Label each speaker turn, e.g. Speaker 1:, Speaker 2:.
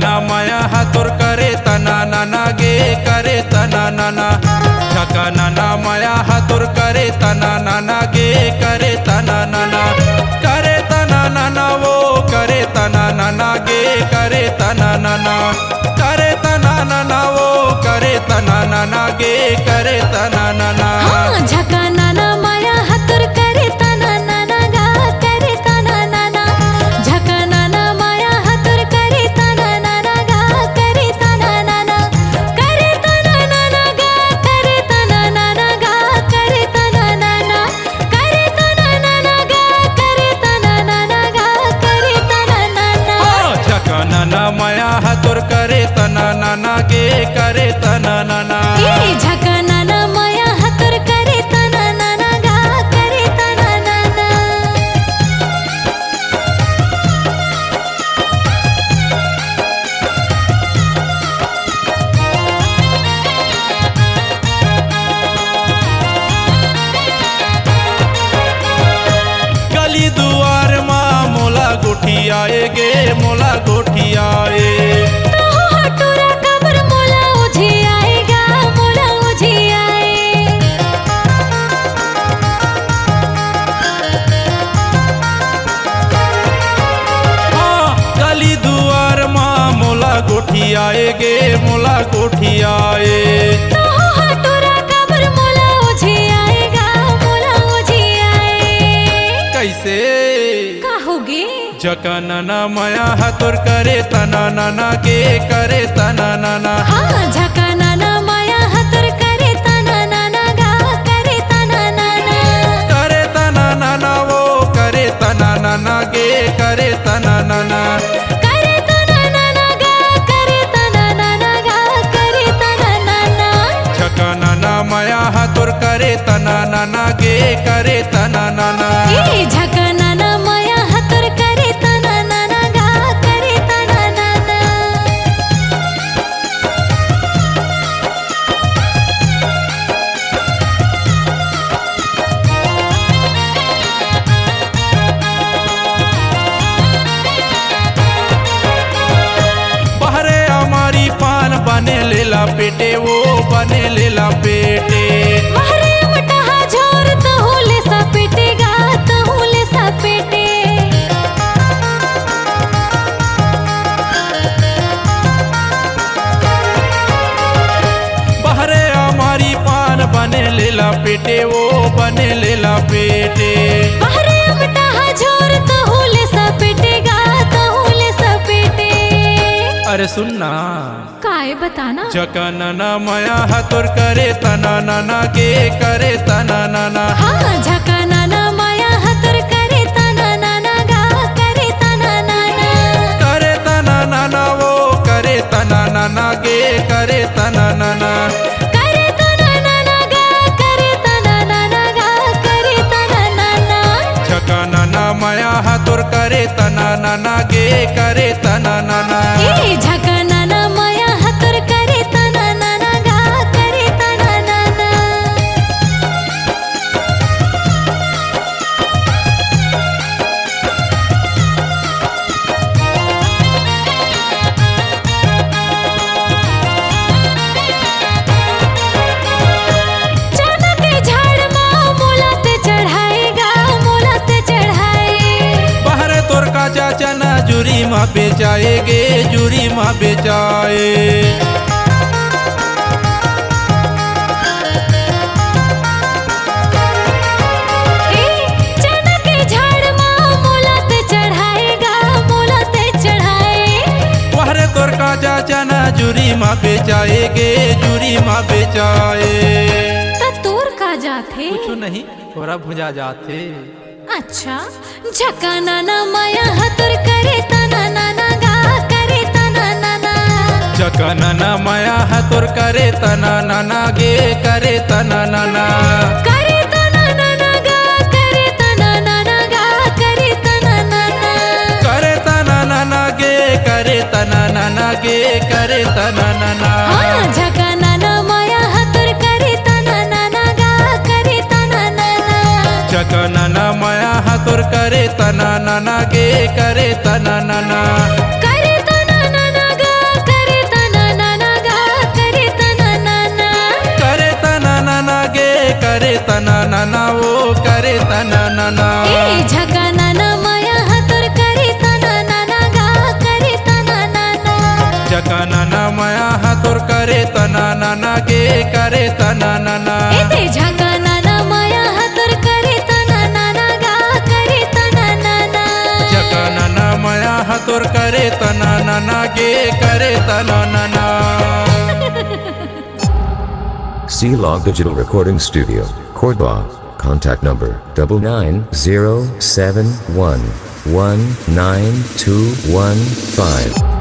Speaker 1: नाना माया हातुर करे तना नाना गे करे तना नाना झका नाना माया हातुर करे तना नाना गे करे तना नाना करे तना नाना वो करे तना नाना गे करे तना नाना करे तना नाना वो करे तना नाना गे करे तना नाना
Speaker 2: झका नाना माया हातुर करे तना नाना गा करे तना नाना झका नाना माया हातुर करे तना नाना गा करे तना नाना करे तना नाना गा करे तना नाना गा करे तना नाना करे तना नाना गा करे तना नाना गा करे तना नाना
Speaker 1: झका नाना माया हातुर करे तना नाना गे करे तना नाना
Speaker 2: झका नाना माया हातुर करे तना नाना गा करे तना नाना
Speaker 1: गली दुआर माँ मोला गोठी आए गे मोला गोठी आए
Speaker 2: हटूरा कबर मोला उझी आएगा मोला उझी आए
Speaker 1: हाँ गली दुआर माँ मोला गोठी आए गे मोला गोठी आए
Speaker 2: हटूरा कबर मोला उझी आएगा मोला उझी आए
Speaker 1: कैसे
Speaker 2: कहोगे
Speaker 1: झका नाना माया हातुर करे तना नाना गे करे तना नाना
Speaker 2: हाँ झका नाना माया हातुर करे तना नाना गा करे तना नाना
Speaker 1: करे तना नाना वो करे तना नाना गे करे तना नाना
Speaker 2: करे तना नाना गा करे तना नाना गा करे तना नाना
Speaker 1: झका नाना माया हातुर करे तना नाना गे करे तना नाना
Speaker 2: झका नाना माया हातुर करे तना नाना गा करे तना नाना
Speaker 1: बहरे हमारी पान बने लेला पेटे वो बने लेला पेटे
Speaker 2: महरे मटहा झोर तहुले सा पेटेगा तहुले सा पेटे
Speaker 1: बहरे हमारी पान बने लेला पेटे वो बने लेला पेटे
Speaker 2: महरे मटहा झोर तहुले सा पेटेगा तहुले सा पेटे
Speaker 1: अरे सुनना
Speaker 2: काय बताना
Speaker 1: झका नाना माया हातुर करे तना नाना गे करे तना नाना
Speaker 2: हाँ झका नाना माया हातुर करे तना नाना गा करे तना नाना
Speaker 1: करे तना नाना वो करे तना नाना गे करे तना नाना
Speaker 2: करे तना नाना गा करे तना नाना गा करे तना नाना
Speaker 1: झका नाना माया हातुर करे तना नाना गे करे तना नाना
Speaker 2: झका नाना माया हातुर करे तना नाना गा करे तना नाना चना के झाड़ माँ मोला ते चढ़ाएगा मोला ते चढ़ाए
Speaker 1: बहरे तोर का चाचा ना जुरी माँ बेचाए गे जुरी माँ बेचाए
Speaker 2: चना के झाड़ माँ मोला ते चढ़ाएगा मोला ते चढ़ाए
Speaker 1: बहरे तोर का चाचा ना जुरी माँ बेचाए गे जुरी माँ बेचाए
Speaker 2: त तोर का जाथे
Speaker 1: कुछ नहीं थोड़ा भुजा जाते
Speaker 2: अच्छा झका नाना माया हातुर करे तना नाना गा करे तना नाना
Speaker 1: झका नाना माया हातुर करे तना नाना गे करे तना नाना
Speaker 2: करे तना नाना गा करे तना नाना गा करे तना नाना
Speaker 1: करे तना नाना गे करे तना नाना गे करे तना नाना
Speaker 2: हाँ झका नाना माया हातुर करे तना नाना गा करे तना नाना
Speaker 1: झका नाना माया हातुर करे तना नाना गे करे तना नाना
Speaker 2: करे तना नाना गा
Speaker 1: नाना वो करे तना नाना
Speaker 2: ए झका नाना माया हातोर करे तना नाना गा करे तना नाना
Speaker 1: झका नाना माया हातोर करे तना नाना गे करे तना नाना
Speaker 2: ए ते झका नाना माया हातोर करे तना नाना गा करे तना नाना
Speaker 1: झका नाना माया हातोर करे तना नाना गे करे तना नाना
Speaker 3: C-Log Digital Recording Studio, Cordoba. Contact number 9907119215.